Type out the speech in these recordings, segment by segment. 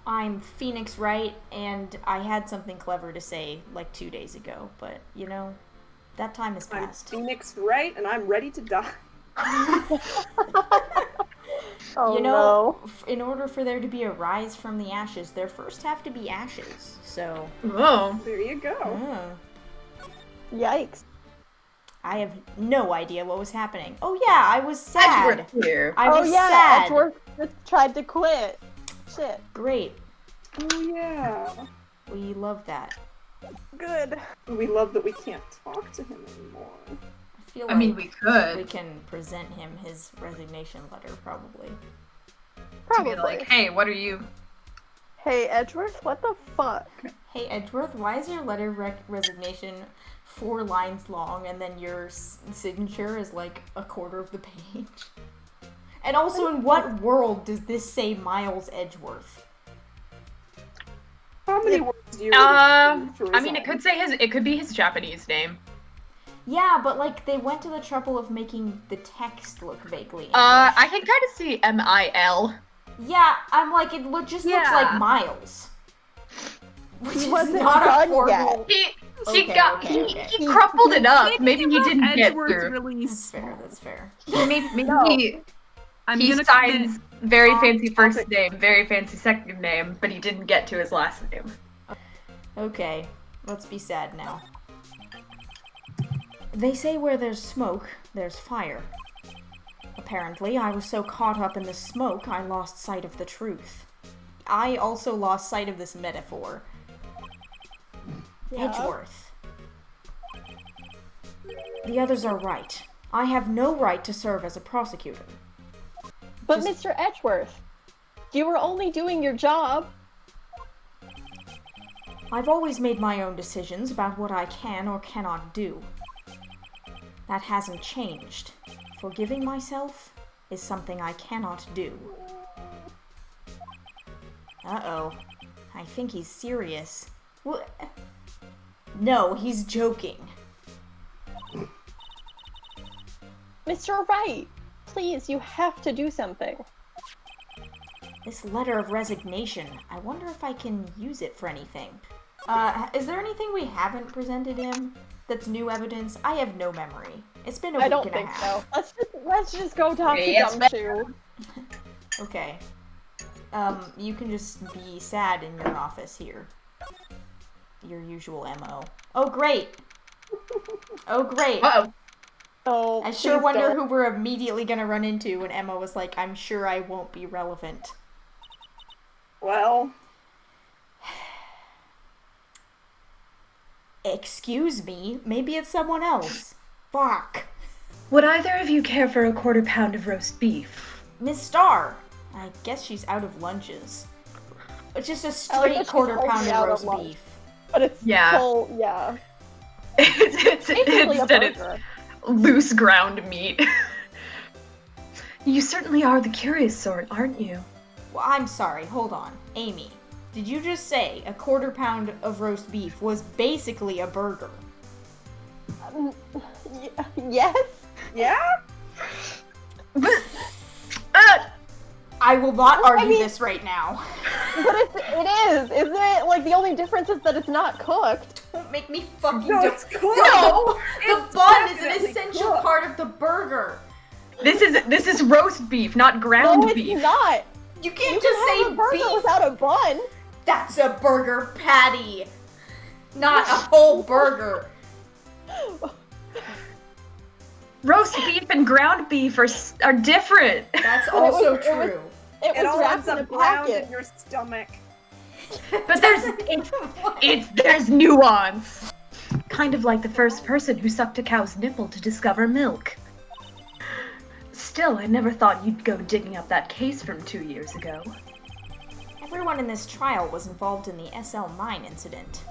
I'm Phoenix Wright, and I had something clever to say like 2 days ago, but that time has I'm passed. Phoenix Wright, and I'm ready to die. Oh no. In order for there to be a rise from the ashes, there first have to be ashes. So, Whoa. There you go. Yikes. I have no idea what was happening. Oh yeah, I was sad. Edgeworth here. I was sad. Edgeworth just tried to quit. Shit. Great. Oh yeah. We love that. Good. We love that we can't talk to him anymore. I feel I mean, like we could. we can present him his resignation letter, probably. To be like, hey, what are you? Hey, Edgeworth, what the fuck? Hey Edgeworth, why is your letter of resignation 4 lines long, and then your signature is like a quarter of the page? And also, in what world does this say Miles Edgeworth? How many words do you I mean, it could be his Japanese name. Yeah, but like they went to the trouble of making the text look vaguely English. I can kind of see M-I-L. Yeah, I'm like it just looks like Miles. Which He is wasn't not a done formal. yet. He crumpled it up. Maybe he didn't get through. Release. That's fair. Maybe No. he signs very fancy first name, very fancy second name, but he didn't get to his last name. Okay, let's be sad now. They say where there's smoke, there's fire. Apparently, I was so caught up in the smoke, I lost sight of the truth. I also lost sight of this metaphor. Yeah. Edgeworth. The others are right. I have no right to serve as a prosecutor. But Mr. Edgeworth, you were only doing your job. I've always made my own decisions about what I can or cannot do. That hasn't changed. Forgiving myself is something I cannot do. Uh-oh. I think he's serious. What? No, he's joking. Mr. Wright, please, you have to do something. This letter of resignation, I wonder if I can use it for anything. Is there anything we haven't presented him that's new evidence? I have no memory. It's been a week and a half. I don't think so. Let's just go talk to Gumshoe. Okay. You can just be sad in your office here. Your usual MO. Oh, great! Oh, great! Uh-oh. Oh, I sure please wonder don't. who we're immediately gonna run into when Emma was like, I'm sure I won't be relevant. Well, Excuse me? Maybe it's someone else. Fuck. Would either of you care for a quarter pound of roast beef? Miss Starr! I guess she's out of lunches. It's just a I like straight that she's quarter only pound of out of roast lunch. beef. But it's Yeah. full, yeah. Basically a Instead it's burger. Loose ground meat. You certainly are the curious sort, aren't you? Well, I'm sorry, hold on. Amy, did you just say a quarter pound of roast beef was basically a burger? Yes? yeah? I will not argue mean- this right now. But it is, isn't it? Like, the only difference is that it's not cooked. Don't make me fucking No, do- it's cooked. No! The It's bun is an definitely essential cooked. part of the burger. This is roast beef, not ground No, it's beef. not. You can't You just can have say a burger beef. without a bun. That's a burger patty, not a whole burger. Roast beef and ground beef are different. That's But it was- also it was- true. It It was all wrapped ends in a up ground packet. in your stomach. But there's nuance. Kind of like the first person who sucked a cow's nipple to discover milk. Still, I never thought you'd go digging up that case from 2 years ago. Everyone in this trial was involved in the SL9 incident.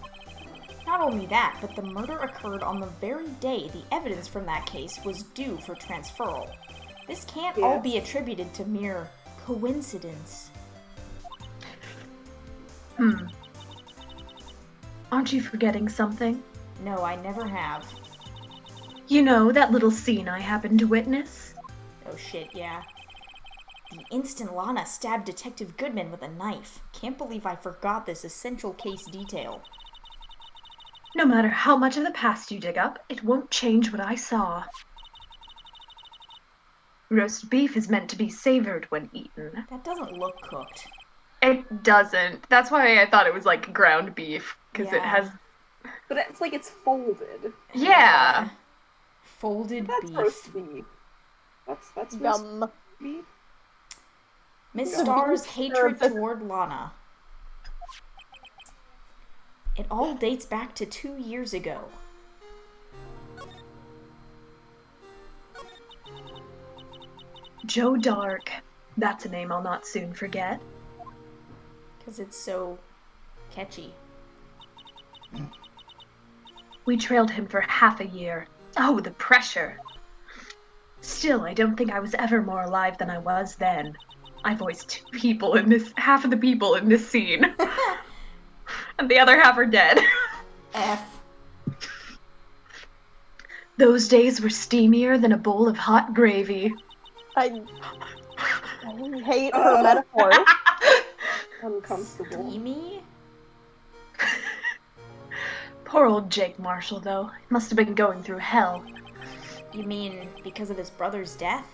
Not only that, but the murder occurred on the very day the evidence from that case was due for transferal. This can't all be attributed to mere coincidence. Aren't you forgetting something? No, I never have. You know, that little scene I happened to witness? Oh shit, yeah. The instant Lana stabbed Detective Goodman with a knife. Can't believe I forgot this essential case detail. No matter how much of the past you dig up, it won't change what I saw. Roast beef is meant to be savored when eaten. That doesn't look cooked. It doesn't. That's why I thought it was like ground beef, because it Yeah. has... But it's like it's folded. Yeah. Folded That's beef. roast beef. That's roast Yum. beef. Miss Yeah. Starr's Sure, hatred but- toward Lana. It all dates back to 2 years ago. Joe Dark. That's a name I'll not soon forget. Because it's so catchy. We trailed him for half a year. Oh, the pressure! Still, I don't think I was ever more alive than I was then. I voiced half of the people in this scene. And the other half are dead. F. Those days were steamier than a bowl of hot gravy. I hate her metaphors. Uncomfortable. Steamy? Poor old Jake Marshall, though. Must have been going through hell. You mean because of his brother's death?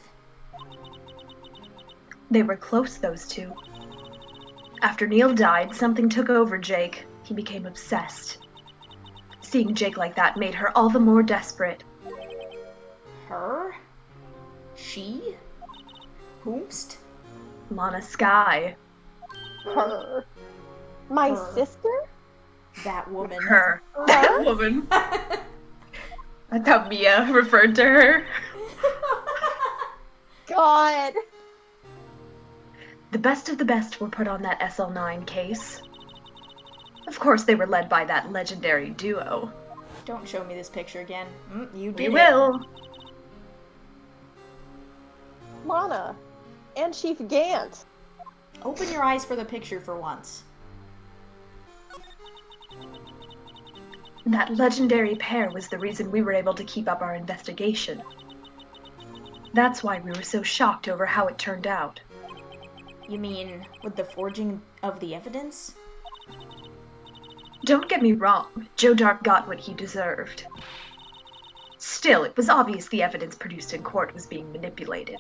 They were close, those two. After Neil died, something took over Jake. He became obsessed. Seeing Jake like that made her all the more desperate. Her? She? Whomst? Lana Skye. Her. My Her. sister? That woman. Her. Her? That woman. That's how Mia referred to her. God. The best of the best were put on that SL9 case. Of course, they were led by that legendary duo. Don't show me this picture again. You did We it. will. Lana. And Chief Gant. Open your eyes for the picture for once. That legendary pair was the reason we were able to keep up our investigation. That's why we were so shocked over how it turned out. You mean with the forging of the evidence? Don't get me wrong, Joe Dark got what he deserved. Still, it was obvious the evidence produced in court was being manipulated.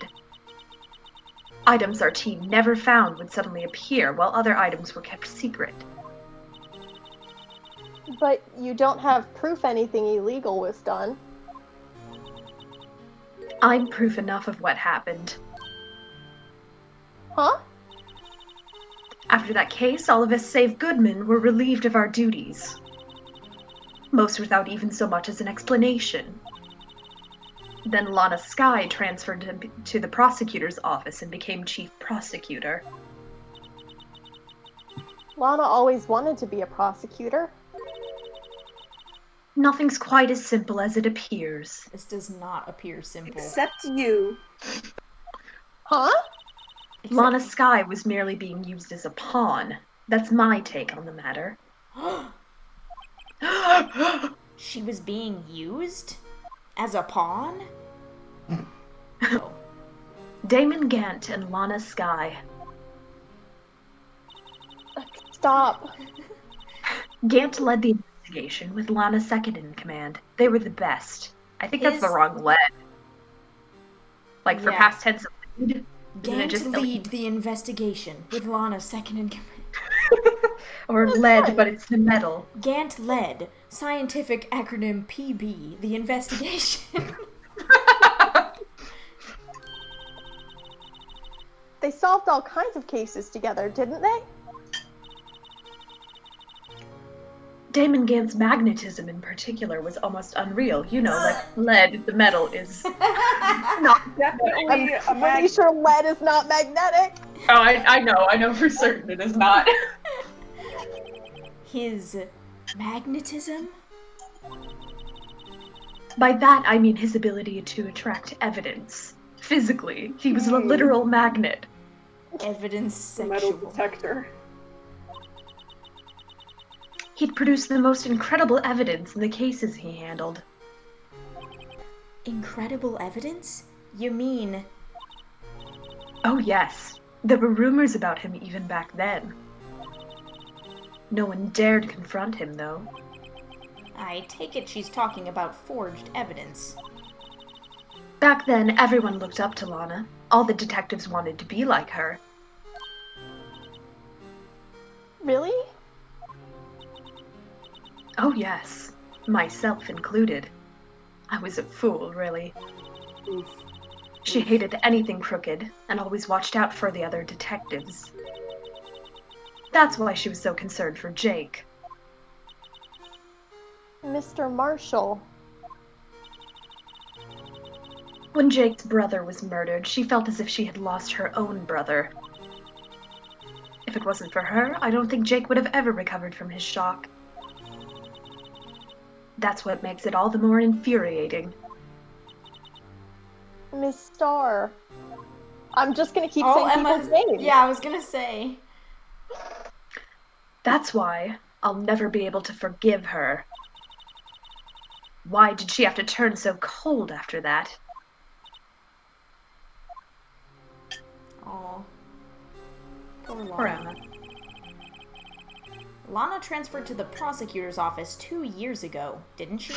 Items our team never found would suddenly appear, while other items were kept secret. But you don't have proof anything illegal was done. I'm proof enough of what happened. Huh? After that case, all of us save Goodman were relieved of our duties. Most without even so much as an explanation. Then Lana Skye transferred him to the prosecutor's office and became chief prosecutor. Lana always wanted to be a prosecutor. Nothing's quite as simple as it appears. This does not appear simple. Except you. Huh? Except- Lana Skye was merely being used as a pawn. That's my take on the matter. She was being used? As a pawn? Oh. Damon Gant and Lana Skye. Stop. Gant led the investigation, with Lana second in command. They were the best. I think that's the His- wrong lead. Like, for Yeah. past tense of lead, isn't it Gant just lead the investigation, with Lana second in command. or lead, but it's the metal. Gant led, scientific acronym PB, the investigation. They solved all kinds of cases together, didn't they? Damon Gant's magnetism in particular was almost unreal. You know, like lead, the metal is not. Definitely a I'm pretty sure lead is not magnetic. Oh, I know for certain it is not. His magnetism? By that, I mean his ability to attract evidence. Physically, he was a literal magnet. Evidence the metal sexual. detector. He'd produced the most incredible evidence in the cases he handled. Incredible evidence? You mean Oh yes, there were rumors about him even back then. No one dared confront him, though. I take it she's talking about forged evidence. Back then, everyone looked up to Lana. All the detectives wanted to be like her. Really? Oh yes, myself included. I was a fool, really. Oof. She hated anything crooked, and always watched out for the other detectives. That's why she was so concerned for Jake. Mr. Marshall. When Jake's brother was murdered, she felt as if she had lost her own brother. If it wasn't for her, I don't think Jake would have ever recovered from his shock. That's what makes it all the more infuriating. Miss Starr. I'm just gonna keep Oh, saying people's names. Yeah, I was gonna say. That's why I'll never be able to forgive her. Why did she have to turn so cold after that? Oh. Poor Poor Lana. Emma. Lana transferred to the prosecutor's office 2 years ago, didn't she?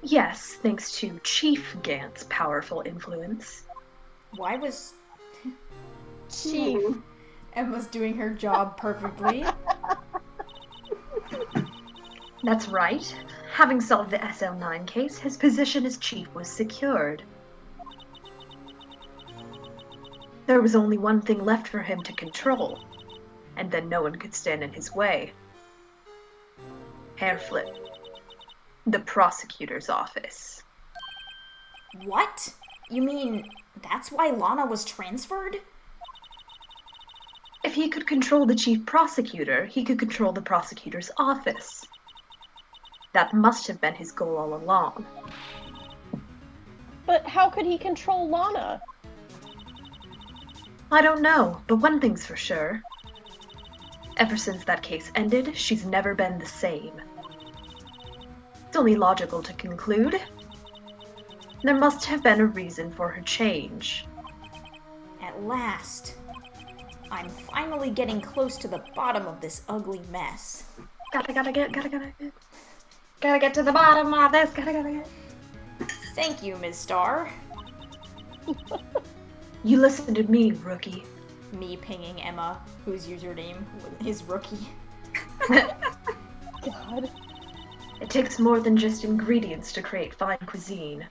Yes, thanks to Chief Gant's powerful influence. Why was Chief. Emma's doing her job perfectly? That's right. Having solved the SL9 case, his position as chief was secured. There was only one thing left for him to control, and then no one could stand in his way. Hairflip. The prosecutor's office. What? You mean that's why Lana was transferred? If he could control the chief prosecutor, he could control the prosecutor's office. That must have been his goal all along. But how could he control Lana? I don't know, but one thing's for sure. Ever since that case ended, she's never been the same. It's only logical to conclude. There must have been a reason for her change. At last. I'm finally getting close to the bottom of this ugly mess. Gotta get to the bottom of this, gotta get. Thank you, Ms. Starr. You listen to me, rookie. Me pinging Emma, whose username is Rookie. God. It takes more than just ingredients to create fine cuisine.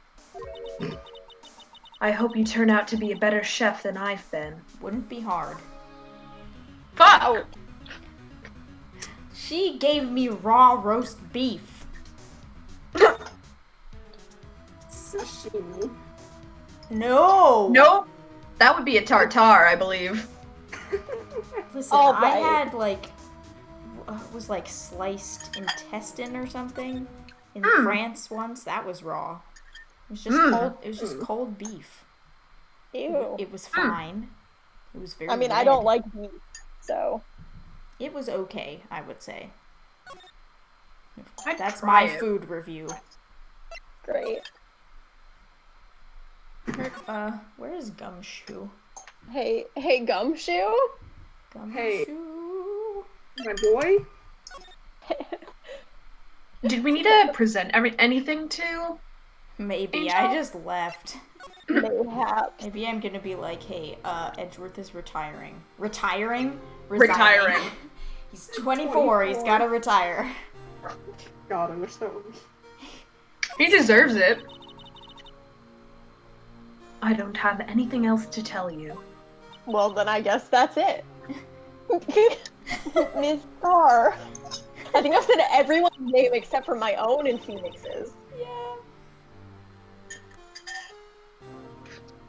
I hope you turn out to be a better chef than I've been. Wouldn't be hard. Fuck! She gave me raw roast beef. Sashimi. No! Nope. That would be a tartare, I believe. Listen, All I right. had was like sliced intestine or something in France once. That was raw. It was just cold. It was just cold beef. Ew. It was fine. It was very. I mean, I red. don't like beef, so. It was okay, I would say. I'd That's try my it. food review. Great. Where is Gumshoe? Hey, Gumshoe? Hey. Gumshoe. My boy? Did we need to present anything to? Maybe Angel? I just left. Mayhaps. Maybe I'm gonna be like, hey, Edgeworth is retiring. Retiring? Retiring. Resigning. He's 24, he's gotta retire. God, I wish that would be. He deserves it. I don't have anything else to tell you. Well, then I guess that's it. Miss Starr. I think I've said everyone's name except for my own and Phoenix's. Yeah.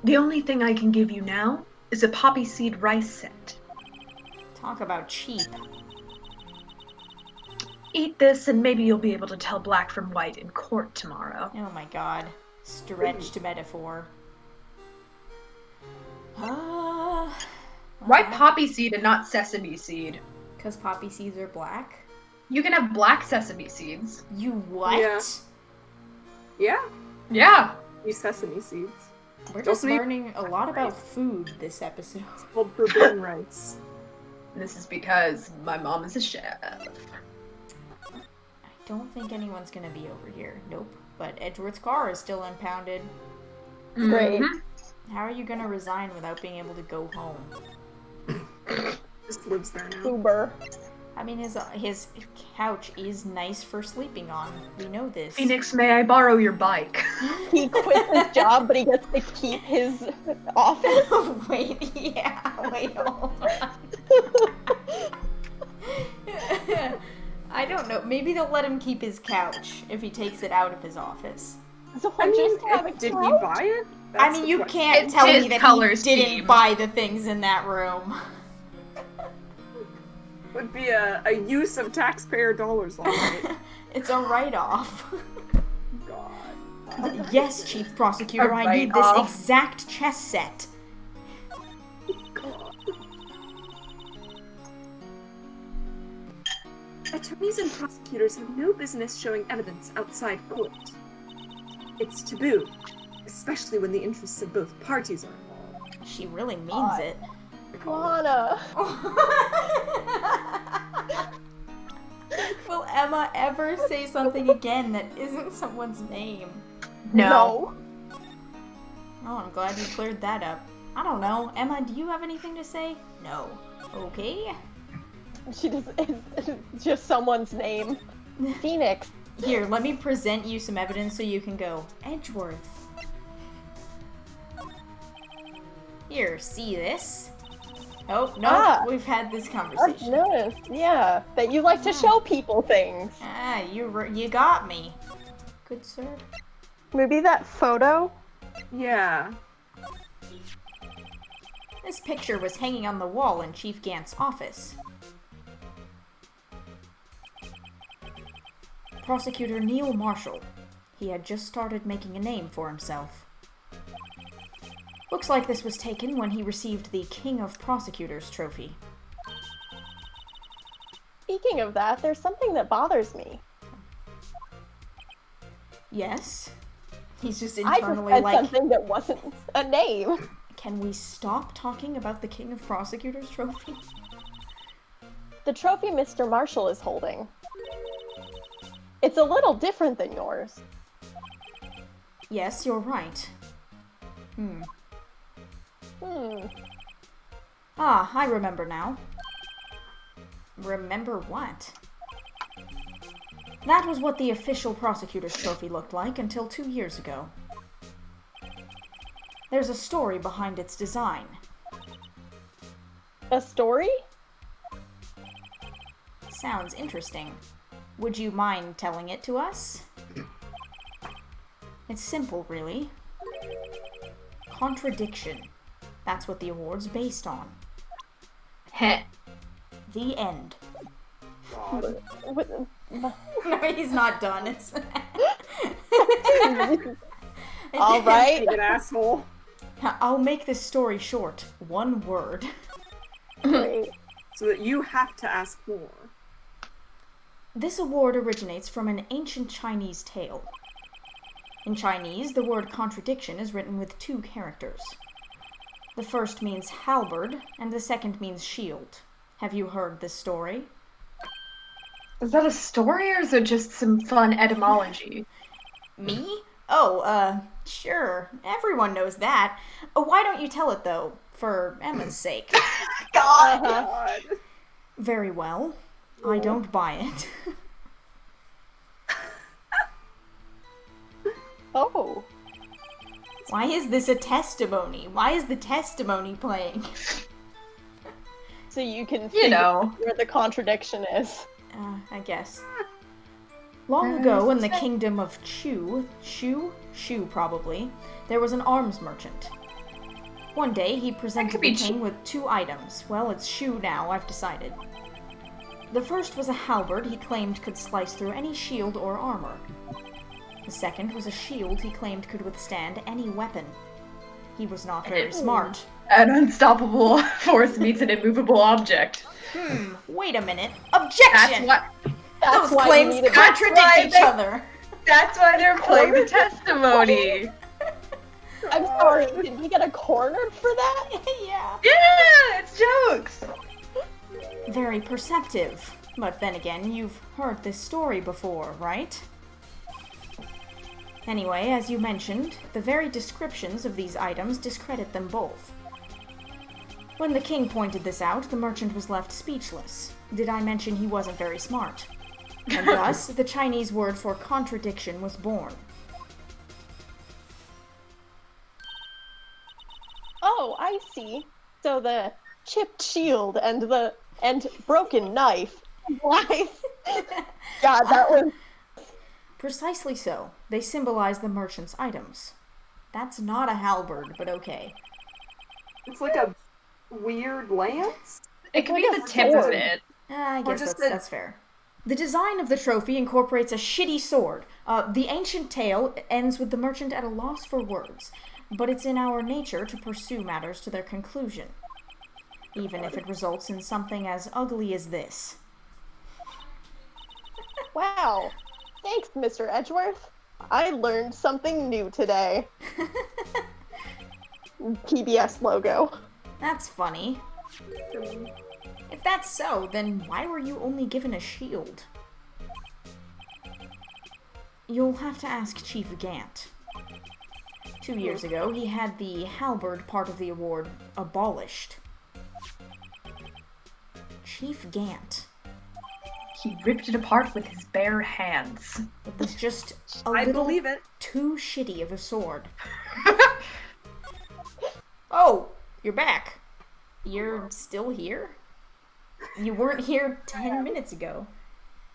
The only thing I can give you now is a poppy seed rice set. Talk about cheap. Eat this and maybe you'll be able to tell black from white in court tomorrow. Oh my god. Stretched metaphor. Why poppy seed and not sesame seed? Because poppy seeds are black? You can have black sesame seeds. You what? Yeah. Yeah? Yeah. Use sesame seeds. We're just Don't need- learning a lot about food this episode. It's called forbidden rights. This is because my mom is a chef. I don't think anyone's gonna be over here. Nope. But Edgeworth's car is still impounded. Great. Mhm. How are you gonna resign without being able to go home? Just lives there now. Uber. I mean, his couch is nice for sleeping on. We know this. Phoenix, may I borrow your bike? He quits his job, but he gets to keep his office. Wait, hold on. I don't know. Maybe they'll let him keep his couch if he takes it out of his office. So I mean, just have a did he couch? buy it? I That's mean, the you question. can't It's tell his me that color he scheme. didn't buy the things in that room. Would be a use of taxpayer dollars like it. It's a write-off. God. Yes, Chief Prosecutor, A I need this write-off. exact chess set. God. Attorneys and prosecutors have no business showing evidence outside court. It's taboo, especially when the interests of both parties are involved. She really means it. Lana. Will Emma ever say something again that isn't someone's name? No. Oh, I'm glad you cleared that up. I don't know. Emma, do you have anything to say? No. Okay. She just it's just someone's name. Phoenix. Here, let me present you some evidence so you can go, Edgeworth. Here, see this? Oh, no, Ah. we've had this I've conversation. noticed, yeah, that you like to show people things. Ah, you got me. Good sir. Maybe that photo? Yeah. This picture was hanging on the wall in Chief Gant's office. Prosecutor Neil Marshall. He had just started making a name for himself. Looks like this was taken when he received the King of Prosecutors trophy. Speaking of that, there's something that bothers me. Yes? He's just I just internally said like, something that wasn't a name. can we stop talking about the King of Prosecutors trophy? The trophy Mr. Marshall is holding. It's a little different than yours. Yes, you're right. Ah, I remember now. Remember what? That was what the official prosecutor's trophy looked like until 2 years ago. There's a story behind its design. A story? Sounds interesting. Would you mind telling it to us? It's simple, really. Contradiction. That's what the award's based on. Heh. The end. God. What- No, he's not done. It's All right. An asshole. I'll make this story short. One word. Great. So that you have to ask more. This award originates from an ancient Chinese tale. In Chinese, the word contradiction is written with 2 characters. The first means halberd, and the second means shield. Have you heard this story? Is that a story or is it just some fun etymology? Me? Oh, sure. Everyone knows that. Why don't you tell it, though? For Emma's sake. God! God. Very well. I don't buy it. Oh. Why is this a testimony? Why is the testimony playing? So you can You figure know. where the contradiction is. I guess. Long ago, in the kingdom of Shu probably, there was an arms merchant. One day, he presented be the king with 2 items. Well, it's Shu now, I've decided. The first was a halberd he claimed could slice through any shield or armor. The second was a shield he claimed could withstand any weapon. He was not very smart. An unstoppable force meets an immovable object. Wait a minute. That's Objection! what. That's Those why claims you need contradict why each they- other. That's why they're playing the testimony. I'm sorry, did we get a corner for that? Yeah. Yeah, it's jokes. Very perceptive. But then again, you've heard this story before, right? Anyway, as you mentioned, the very descriptions of these items discredit them both. When the king pointed this out, the merchant was left speechless. Did I mention he wasn't very smart? And thus, the Chinese word for contradiction was born. Oh, I see. So the chipped shield and broken knife. Life. Yeah, that was. Precisely so. They symbolize the merchant's items. That's not a halberd, but okay. It's like a weird lance? It could be Like the a tip of sword. it. I Or guess just that's fair. The design of the trophy incorporates a shitty sword. The ancient tale ends with the merchant at a loss for words, but it's in our nature to pursue matters to their conclusion, even if it results in something as ugly as this. Wow. Thanks, Mr. Edgeworth. I learned something new today. PBS logo. That's funny. If that's so, then why were you only given a shield? You'll have to ask Chief Gant. 2 years ago, he had the halberd part of the award abolished. Chief Gant. He ripped it apart with his bare hands. It was just a I little believe it. too shitty of a sword. Oh, you're back. You're still here? You weren't here 10 minutes ago.